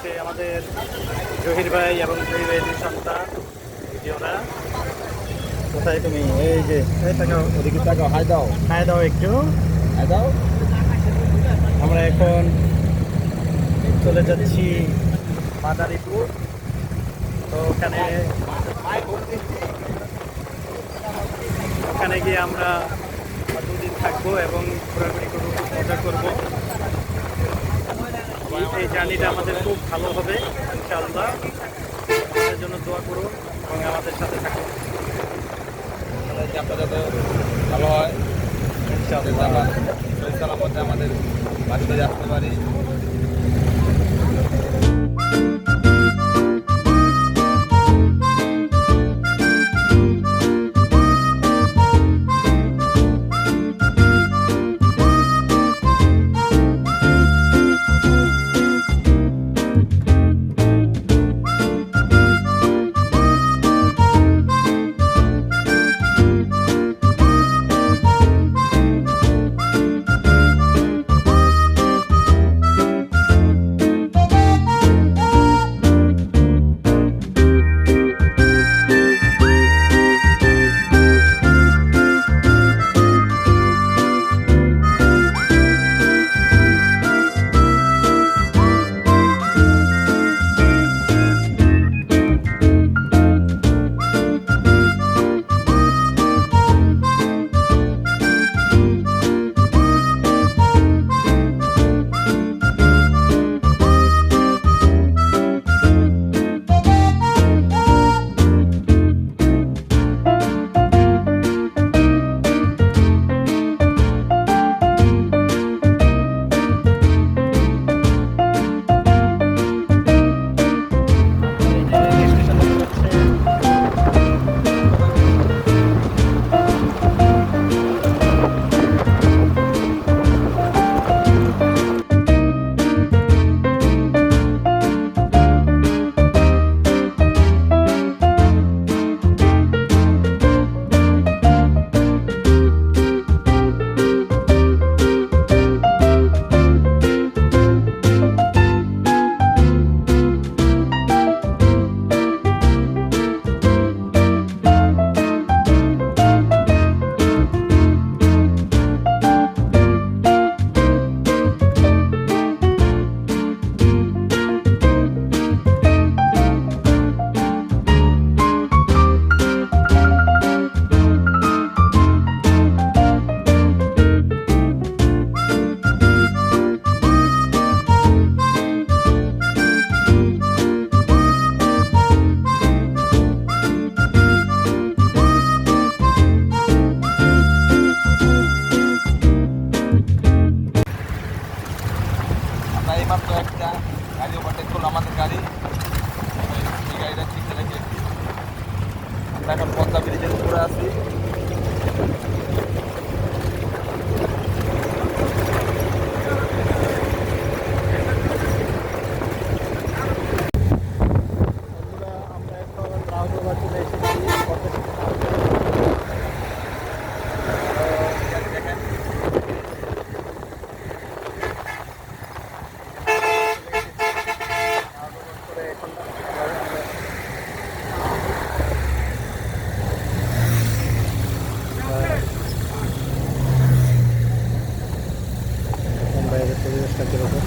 হচ্ছে আমাদের জহির ভাই এবং জহির ভাই দুই সন্তান ওরা। কোথায় তুমি? এই যে ওদিকে তাকাও, হাই দাও, হাই দাও একটু। হাই দাও। আমরা এখন চলে যাচ্ছি মাদারীপুর। তো ওখানে গিয়ে আমরা 2 দিন থাকবো এবং ঘোরাঘুরি করবো, খুব মজা করবো। এই জার্নিটা আমাদের খুব ভালো হবে ইনশাআল্লাহ। আমাদের জন্য দোয়া করুন এবং আমাদের সাথে থাকুন আপনাদের তো ভালো হয় ইনশাআল্লাহ। সহি সালামতে আমাদের বাড়িতে আসতে পারি। এইমাত্র একটা গাড়ি ওভারটেক করলো আমাদের গাড়ি। এই গাড়িটা ঠিক রেখে আমরা এখন পদ্মা ব্রিজের উপরে আছি। আমরা এখন রাউজাবাদ চলে এসেছি। দেখেন বাইরের পরিবেশটা কিরকম?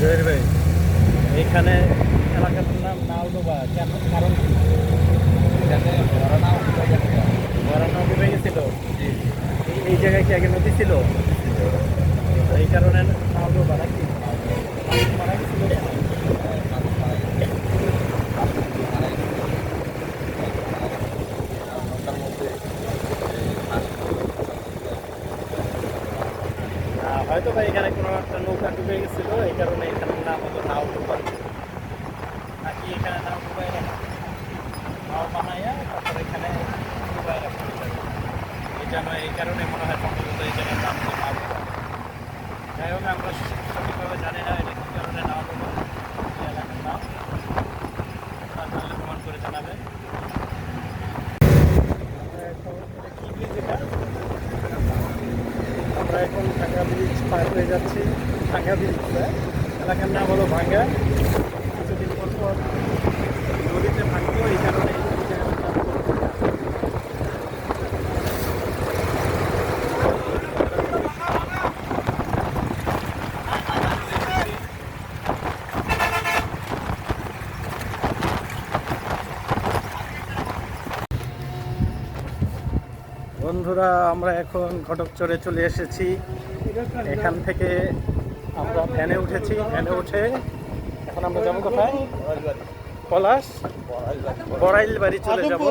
জহির ভাই, এইখানে এলাকাটার নাম নাওডোবা কেন? কারণ কি? এখানে ভরা নদী হয়ে গেছিল। এই জায়গায় কি আগে নদী ছিল? এই কারণে নাওডোবা নাকি? মারা গেছিল কেন? হয়তো বা এখানে কোনো একটা নৌকা ডুবে গেছিল, এই কারণে এখানের নাম হলো নাওডোবা। নাকি এখানে নাও ডুবাই নাও বানাইয়া তারপরে আর এখানে এই জন্য এই কারণে মনে হয় সম্ভবত এই জায়গার নাম হলো মাগুরা। যাই হোক আমরা সঠিকভাবে জানি না এটা কী কারণে নাম হলো এই এলাকার নাম, আপনারা জানলে প্রমাণ করে জানাবেন। আমরা এখন ভাঙ্গা ব্রিজ পার হয়ে যাচ্ছি। ভাঙ্গা ব্রিজ এলাকার নাম হলো ভাঙ্গা। কিছুদিন পর পর নদীতে ভাঙতো, এই কারণে এই জায়গাটার নাম হলো ভাঙ্গা। বন্ধুরা, আমরা এখন ঘটকচরে চলে এসেছি। এখান থেকে আমরা ভ্যানে উঠেছি। ভ্যানে উঠে এখন আমরা যাবো কোথায়? পলাশ বড়াইল বাড়ি চলে যাব।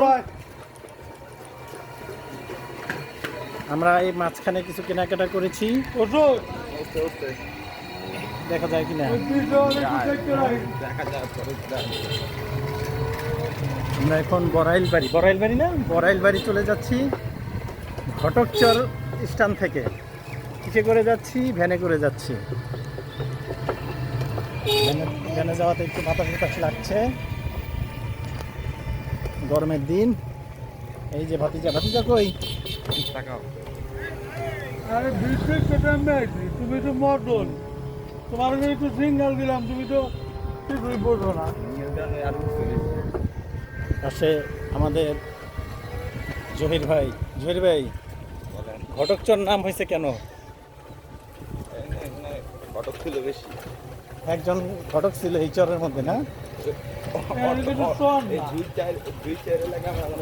আমরা এই মাঝখানে কিছু কেনাকাটা করেছি, দেখা যায় কিনা। আমরা এখন বড়াইল বাড়ি না বড়াইল বাড়ি চলে যাচ্ছি ঘটকচর স্থান থেকে। কিসে করে যাচ্ছি? ভ্যানে করে যাচ্ছি। ভ্যানে যাওয়াতে একটু বাতাস লাগছে, গরমের দিন। এই যে ভাতিজা কই? আরে বিশেষ সেটা আছি, তুমি তো মডন, তোমার একটু সিঙ্গেল দিলাম, তুমি তো কিছুই বোঝো না। পাশে আমাদের জহির ভাই ঘটকচর নাম হয়েছে কেন? ঘটক ছিল বেশি, একজন ঘটক ছিল এই চরের মধ্যে না?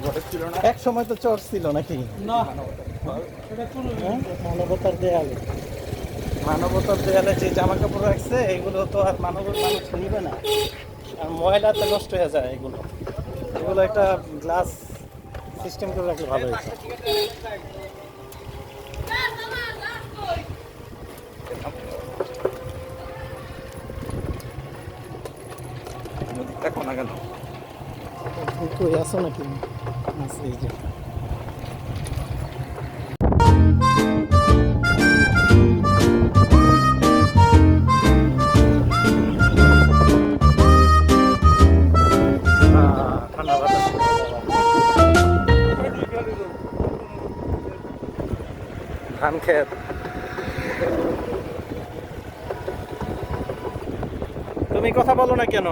ঘটক ছিল না। এক সময় তো চর ছিল নাকি? না, এটা কোনো হ্যাঁ? মানবতার দেয়ালে যে জামা কাপড় রাখছে এগুলো তো আর মানুষ নিবে না, আর ময়লাতে নষ্ট হয়ে যায়। এগুলো একটা গ্লাস সিস্টেম করে রাখলে ভালো হয়েছে। দেখো না কেন কই আসো নাকি? আছে এই যে। ঠান্ডা বাতাস। ধান ক্ষেত। তুমি কথা বলো না কেন?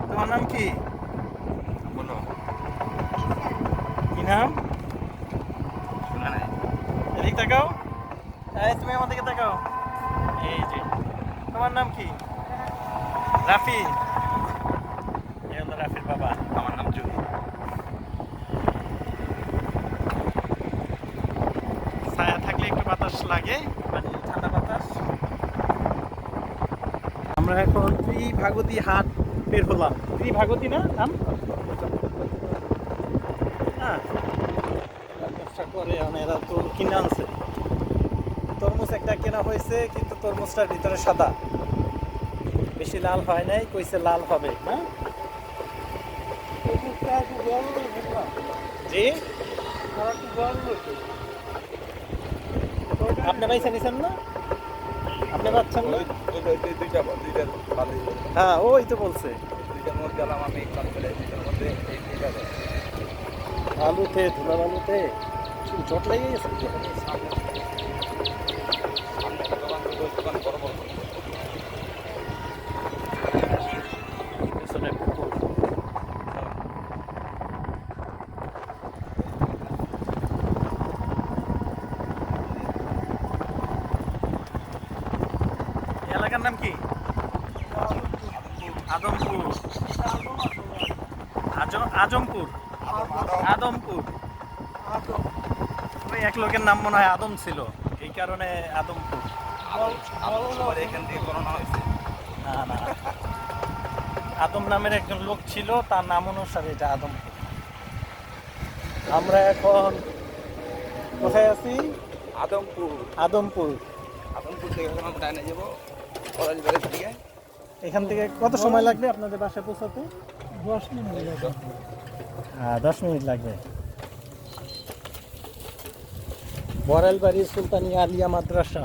তোমার নাম কি? বলো। কি নাম? শোনা নাই। এদিক তাকাও। এই তুমি আমার দিকে তাকাও। এই যে তোমার নাম কি? রাফি। এই হলো রাফির বাবা। আমার নাম জুহি। ছায়া থাকলে একটু বাতাস লাগে, মানে ঠান্ডা বাতাস। আমরা এখন ত্রিভাগতী হাট বের হলাম। ত্রিভাগতী না নাম? হ্যাঁ, ব্যবসা করে এরা তো কিনে আনছে। তরমুজ একটা কেনা হয়েছে, কিন্তু তরমুজটার ভিতরে সাদা, বেশি লাল হয় নাই। কইছে লাল হবে না। জি, আপনি পয়সা নিছেন না? আপনি পাচ্ছেন না? দুইটা বালি, হ্যাঁ, ওই তো বলছে দুইটার মধ্যে গেলাম আমি, কাজ করে দুইটার মধ্যে এই দুইটা আলুতে ধুলা বালুতে চট লেগে গেছে। দোকান বড় বড় পেছনে পুকুর। এলাকার নাম কি? আদমপুর। আজমপুর। আদমপুর। ওই এক লোকের নাম মনে হয় আদম ছিল, এই কারণে আদমপুর। এখান থেকে করোনা হয়েছে। না, আদম নামের একজন লোক ছিল, তার নাম অনুসারে এটা আদমপুর। আমরা এখন কোথায় আছি? আদমপুর। আদমপুর। আদমপুর থেকে এখন আমরা ডাইনে যাবো কলেজ বাড়ির দিকে। এখান থেকে কত সময় লাগবে আপনাদের বাসায় পৌঁছাতে? 10 মিনিট। 10 মিনিট লাগবে। বড়াইলবাড়ি সুলতানিয়া আলিয়া মাদ্রাসা।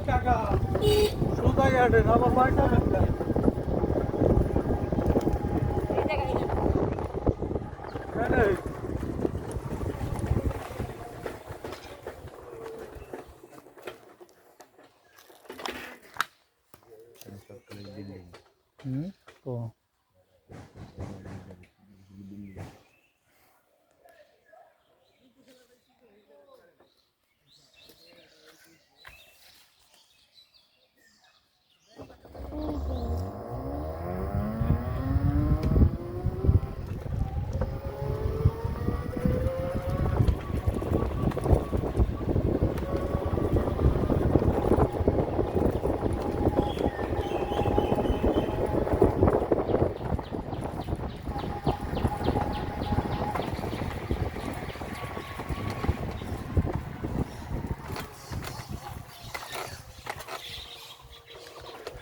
কাকা সুতাই হাটে আবার বাড়িটা বেচতে ও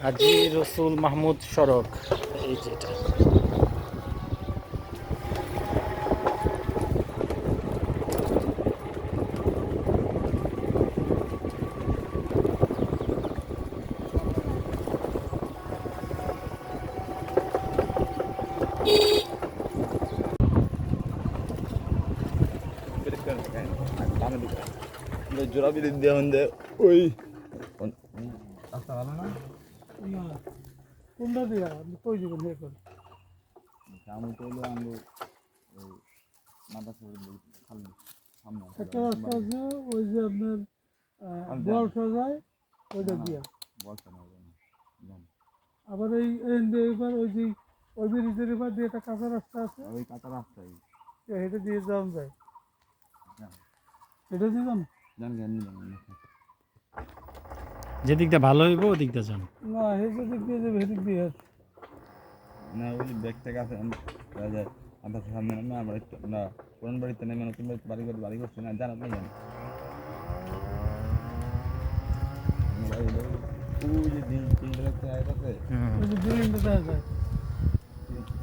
হাজী রসুল মাহমুদ সড়ক, এই যেটা। জোড়া বিদ্যুৎ দেওয়া হন্দে ওই রাস্তা ভালো না না কোনটা দিয়া আমি কই দিব নে কর আমি কইলো আমি ওই মাদ্রাসা খালি সামনে একটা রাস্তা আছে ওই যে আপনার বলসা যায় ওইটা দিয়া বলছ না আবার এই এবার ওই যে ওই ব্রিজের এবার দিয়ে একটা কাঁচা রাস্তা আছে ওই কাঁচা রাস্তায় এটা দিয়ে যাওয়া যায় এটা দিয়ে যান জানি যে দিকটা ভালো হইব ওই দিকটা যান। না হেসে দিক দিয়ে যাবে হেদিক দিয়ে আছে না ওই ব্যাগ থেকে আছে যায় আমার সামনে না আমরা না কোন বাড়িতে নেমে নতুন বাড়িতে বাড়ি করছি না জান আপনি জানেন ওই যে দিন রাখতে আয় আছে ওই যে বিল্ডিংটা দেখা যায়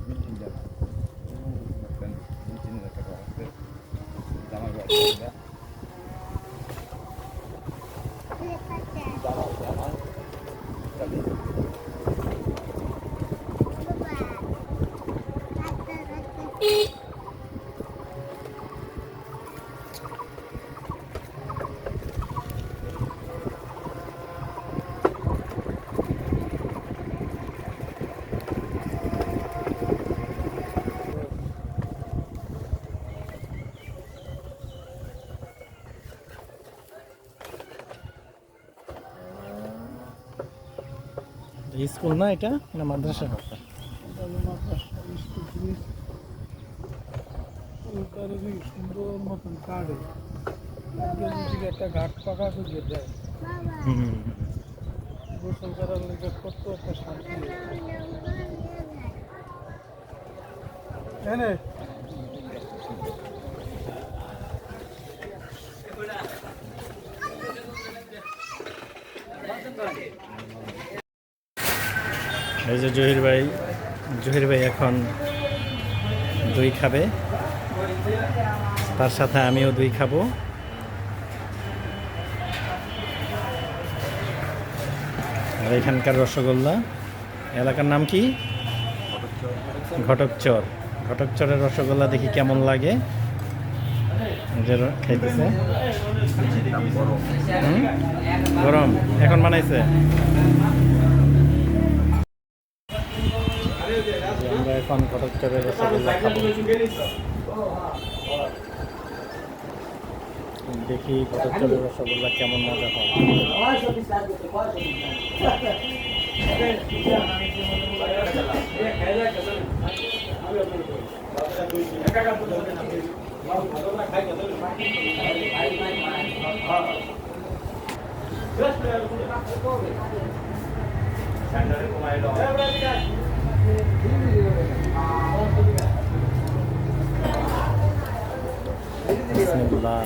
বিল্ডিং জানা চিনি রাখতে আছে জামার বাড়ি স্কুল না এটা না মাদ্রাসা? সুন্দর মতন কাটে একটা ঘাট পাকা করে দেয় গোসল করার লেগে কত একটা শান্তি এনে এই যে জহির ভাই এখন দই খাবে, তার সাথে আমিও দই খাবো। আর এখানকার রসগোল্লা, এলাকার নাম কি? ঘটকচর। ঘটকচরের রসগোল্লা দেখি কেমন লাগে। খাইতেছে গরম, এখন বানাইছে। আমরা এখন ঘটকচরের রসগোল্লা খাবো, দেখি ঘটকচরের রসগোল্লা কেমন মজা হয়। বিসমিল্লাহ।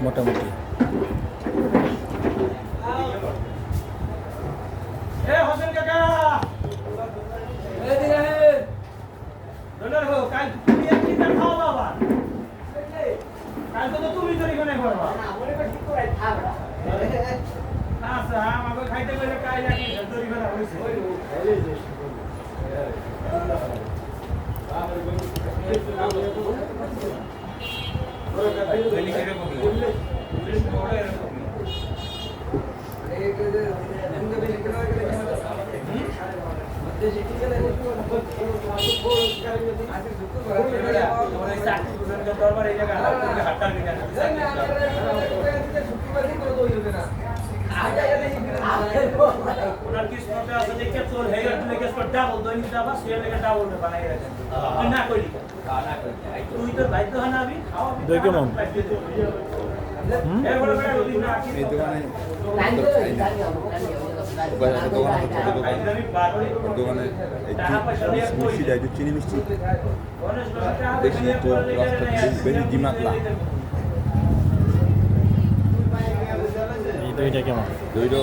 মোটামুটি ওনার কিসমতে আছে যে কে তোর হেগার তুলে কেস কর ডাবল দৈনিক ডাবা সে লেগে ডাবল মে বানাই রাখেন তুই না কইলি না কইলি তুই তো বাইতে হয় না আমি খাওয়া দই কেমন এর বড় বড় ওদিন না কি এই দোকানে দোকানে মিষ্টি দেয় চিনি মিষ্টি বেশি একটু রাস্তা বেশি ডিমাতলা এই দইটা কেমন দইটা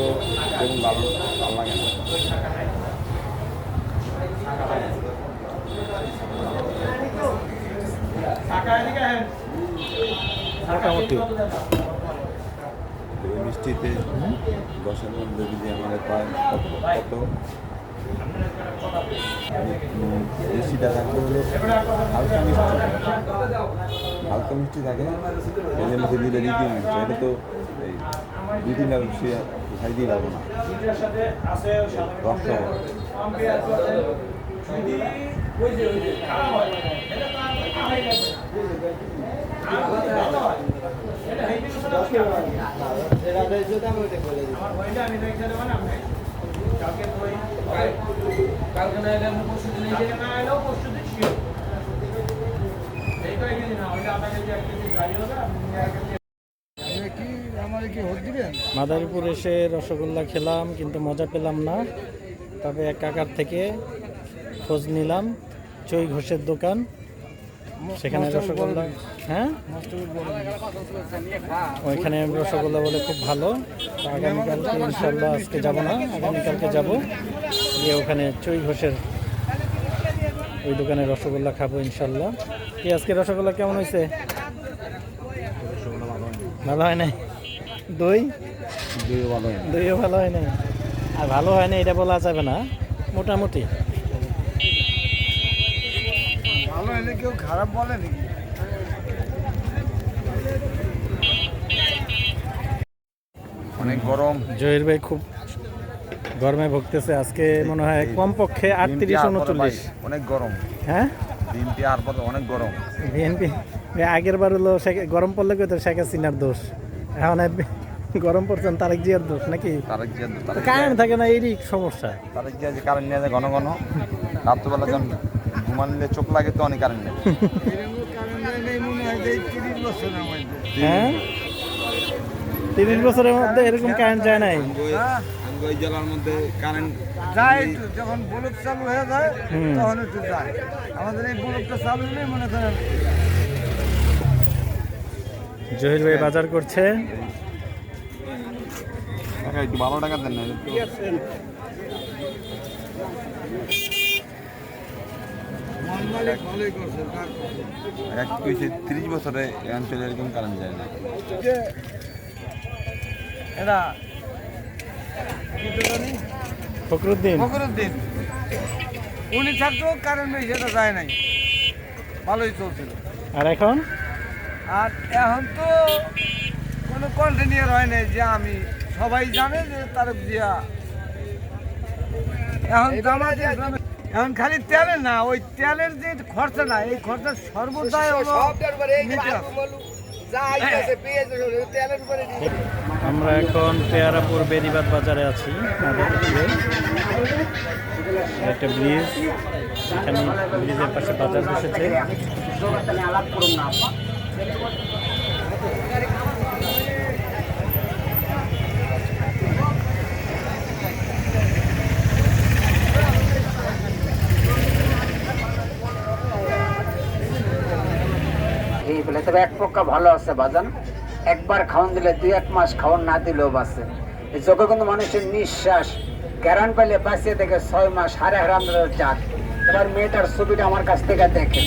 দেখুন ভালো ভালো লাগে না মোটামুটি দই মিষ্টিতে 10-এর মধ্যে যদি আমাদের পায় কত বেশিটা থাকলে হলো হালকা মিষ্টি থাকে এর মধ্যে দুইটা দ্বিতীয় মিষ্টি এটা তো এই দুই তিনটা মিষ্টি খাই দিয়ে লাগবো না রসটা কালকে না এলে পরশু দিন না এলেও পরশু দিন শিওর এইটাই কেজি না ওইটা আধা কেজি 1 কেজি যাই হবে আপনি কি আমারে কি ভোট দিবেন? মাদারীপুর এসে রসগোল্লা খেলাম কিন্তু মজা পেলাম না। তবে এক কাকার থেকে খোঁজ নিলাম চই ঘোষের দোকান, সেখানে রসগোল্লা, হ্যাঁ ওইখানে রসগোল্লা বলে খুব ভালো। তো আগামীকালকে ইনশাল্লাহ, আজকে যাব না, আগামীকালকে যাব, গিয়ে ওখানে চই ঘোষের ওই দোকানে রসগোল্লা খাবো ইনশাল্লাহ। কি আজকে রসগোল্লা কেমন হয়েছে? ভালো হয় নাই? দই দইও ভালো হয় নাই, আর ভালো হয় না এটা বলা যাবে না, মোটামুটি। ভালো হলে কেউ খারাপ বলে নাকি? অনেক গরম। জহির ভাই খুব গরমে ভুগতেছে আজকে, মনে হয় কমপক্ষে 38-39। অনেক গরম, হ্যাঁ বিএনপি আর পরে অনেক গরম। বিএনপি আগের বার হলো গরম পড়লে কত শেখ হাসিনার দোষ, এখন গরম পড়ছেন তারেক জিয়ার দোষ নাকি? কারেন্ট থাকে না, এরই সমস্যা। তারেক জিয়া যে কারেন্ট নিয়ে যায় ঘন ঘন, রাত্রবেলা যখন ঘুমানলে চোখ লাগে তো অনেক কারেন্ট নেই। হ্যাঁ 30 বছরের মধ্যে এরকম কারেন্ট যায় নাই। ওই জেলার মধ্যে কারেন্ট যায় একটু, যখন ব্লক চালু হয়ে যায় তখন একটু যায়। আমাদের এই ব্লকটা চালু হলে মনে করেন। জহির ভাই বাজার করছে। একটু ভালো টাকা দেন না, ভালোই করছে। এক কইছে 30 বছরে এই অঞ্চলে এরকম কারেন্ট যায় না। এরা ফখরুদ্দিন ফখরুদ্দিন উনি থাকতেও কারেন্ট বেশি এটা যায় নাই, ভালোই চলছিল। আর এখন আর এখন তো কোনো কন্টিনিউর হয় নাই, যে আমি সবাই জানে যে তারেক জিয়া এখন জামাত ইসলামে এখন খালি তেলের না, ওই তেলের যে খরচা না, এই খরচা সর্বদাই হলো নিতে হবে। আমরা এখন পেয়ারাপুর বেরিবাদ বাজারে আছি। একটা ব্রিজ, এখানে ব্রিজের পাশে বাজার বসেছে। খেয়ে ফেলে। তবে এক পক্কা ভালো আছে বাজান, একবার খাওয়ান দিলে 2-1 মাস খাওয়ান না দিলেও বাঁচে। এই যোগে কিন্তু মানুষের নিঃশ্বাস গ্যারান পাইলে বাঁচিয়ে দেখে 6 মাস হারে হারাম জাত। এবার মেয়েটার ছবিটা আমার কাছ থেকে দেখে।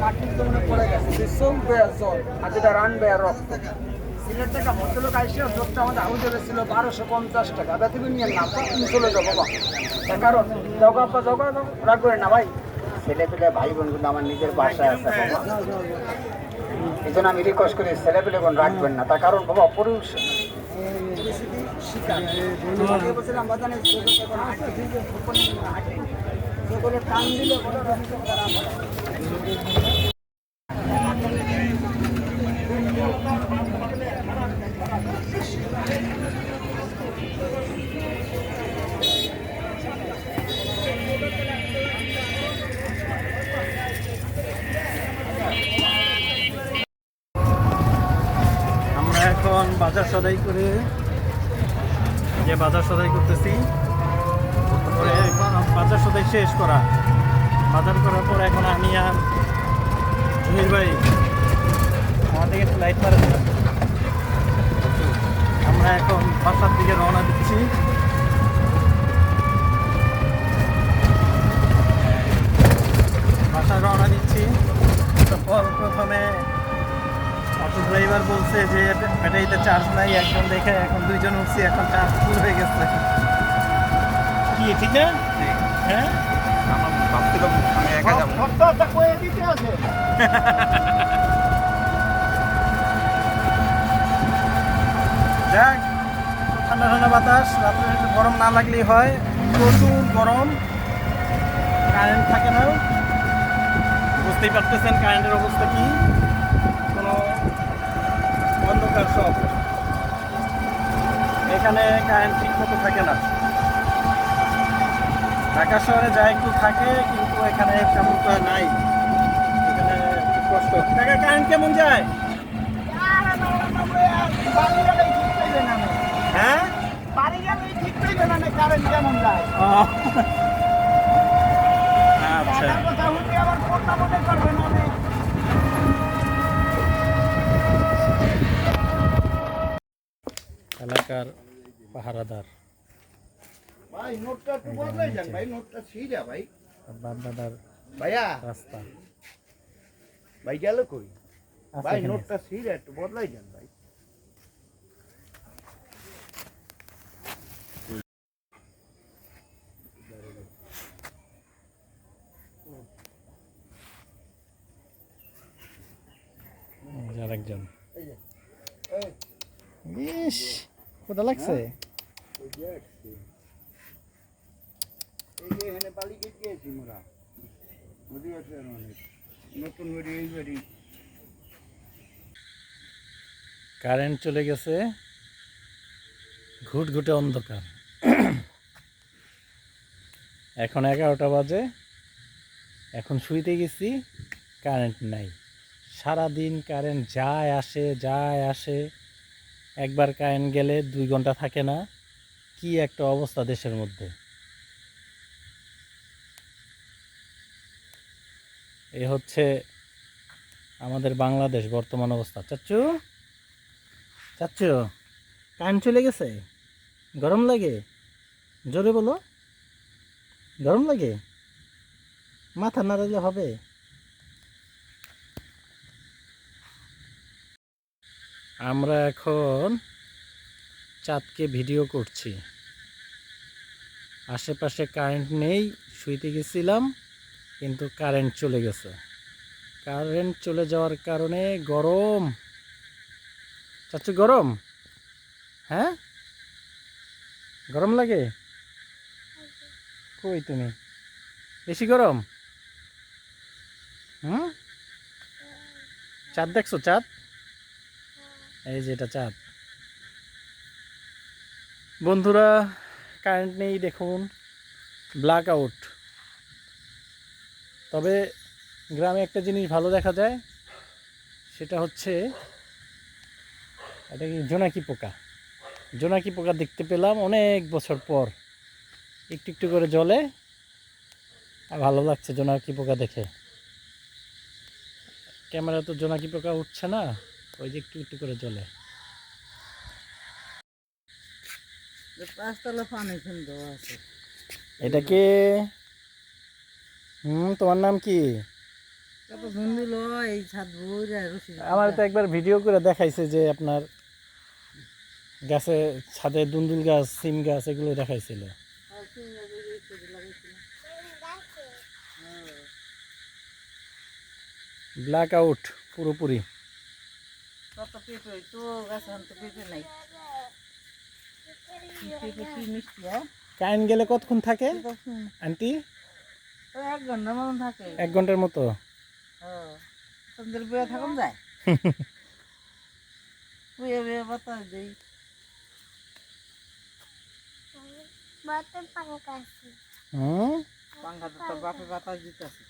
মাটির জন্য পড়ে গেছে, আর যেটা রানবে আর রক্ত। সিলেট থেকে ভদ্রলোক আইসে জোরটা আমাদের আউজে ছিল 1250 টাকা। তুমি নিয়ে না তুমি চলে যাবো বাবা, কারণ জগা রাখবেন না ভাই। ছেলে পেলে ভাই বোন কিন্তু আমার নিজের বাসায় আছে বাবা, এই জন্য আমি রিকোয়েস্ট করি ছেলে পেলে বোন রাখবেন না। তার কারণ বাবা শিকার বলছিলাম বাজানে টান দিলে আমরা এখন বাজার সদাই করে যে বাজার সদাই করতেছি, তারপরে বাজার সদাই শেষ করা, বাজার করার পর এখন আমি আর জহির ভাই আমাদের একটু লাইট মারা দিলাম। আমরা এখন বাসার দিকে রওনা দিচ্ছি। বাসায় রওনা দিচ্ছি। তারপর প্রথমে অটো ড্রাইভার বলছে যে ব্যাটারিতে চার্জ নাই, একজন দেখে এখন 2জন উঠছি, এখন চার্জ ফুল হয়ে গেছে। কি ঠিক না? হ্যাঁ, আমার ভাবছিলাম আমি একা যাবো। যাক, ঠান্ডা ঠান্ডা বাতাস, রাত্রে একটু গরম না লাগলেই হয়, প্রচুর গরম, কারেন্ট থাকে না। বুঝতেই পারতেছেন কারেন্টের অবস্থা কি, কোনো অন্ধকার সব। এখানে কারেন্ট ঠিক মতো থাকে না। ঢাকা শহরে যা একটু থাকে, কিন্তু এখানে তেমনটা নাই। এখানে খুব কষ্ট। ঢাকা কারেন্ট কেমন যায়? হ্যাঁ, ও, আচ্ছা। এলাকার পাহারাদার ভাই নোটটা একটু বদলাই যান ভাই, নোটটা ছিঁড়া ভাই। বাপদাদার ভাইয়া রাস্তা ভাই গেল কই আছে ভাই? এখানে। নোটটা ছিঁড়া একটু বদলাই যান ভাই। আরেকজন ইস কোথা লাগছে? এই যে এখানে বালি কেটে গিয়েছি মোরা, বুঝি আছে অনেক নতুন বাড়ি, এই বাড়ি। কারেন্ট চলে গেছে, ঘুটঘুটে অন্ধকার। এখন 11টা বাজে, এখন শুইতে গেছি, কারেন্ট নাই। সারাদিন কারেন্ট যায় আসে, একবার কারেন্ট গেলে 2 ঘন্টা থাকে না। কি একটা অবস্থা দেশের মধ্যে। এ হচ্ছে আমাদের বাংলাদেশ বর্তমান অবস্থা। চাচ্চু কারেন্ট চলে গেছে, গরম লাগে? জোরে বলো, গরম লাগে? মাথা নাড়ালে হবে? আমরা এখন চাঁদকে ভিডিও করছি। আশেপাশে কারেন্ট নেই, শুইতে গেছিলাম, কিন্তু কারেন্ট চলে গেছে। কারেন্ট চলে যাওয়ার কারণে গরম। চাচু গরম? হ্যাঁ, গরম লাগে? কই তুমি? বেশি গরম? চাঁদ দেখছো? চাঁদ, এই যে এটা চাঁদ। বন্ধুরা, কারেন্ট নেই, দেখুন ব্ল্যাক আউট। তবে গ্রামে একটা জিনিস ভালো দেখা যায়, সেটা হচ্ছে এটা কি জোনাকি পোকা। জোনাকি পোকা দেখতে পেলাম অনেক বছর পর। একটু একটু করে জ্বলে, আর ভালো লাগছে জোনাকি পোকা দেখে। ক্যামেরা তো জোনাকি পোকা উঠছে না, ওই যে একটু একটু করে জ্বলে। পাঁচতলা পানি সুন্দর আছে। এটা কি? তোমার নাম কি? কত সুন্দর এই ছাদ বইরা রসি। আমার তো একবার ভিডিও করে দেখাইছে যে আপনার গাছে, ছাদে দুন্দুল গাছ, সিম গাছ এগুলো দেখাইছিল। ব্ল্যাক আউট পুরোপুরি। কত পেঁপে তো গাছ তো পেঁপে নাই। পেঁপে কি মিষ্টি হ্যাঁ? কারেন্ট গেলে কতক্ষণ থাকে আন্টি? 1 ঘন্টার মতন থাকে। 1 ঘন্টার মতো। হ্যাঁ, সন্ধ্যের বয়ে থাকুন যায়। বয়ে বয়ে বাতাস দেই। হুম, পাঙ্খাটা তো বাপে বাতাস দিতেছে।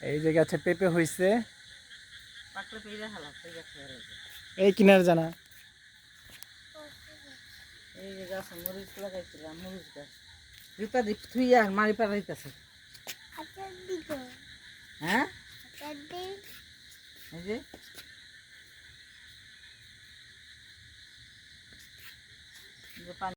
এই যে গাছে পেঁপে হইছে, পাকলে পেয়ে হালা পেয়ে খেয়ে। এই কিনার জানা। এই যে গাছ মরিচ লাগাইছিলাম, মরিচ গাছ। জুতা দিয়ে থুই আর মারি পাড়াইতেছে। হ্যাঁ? এই যে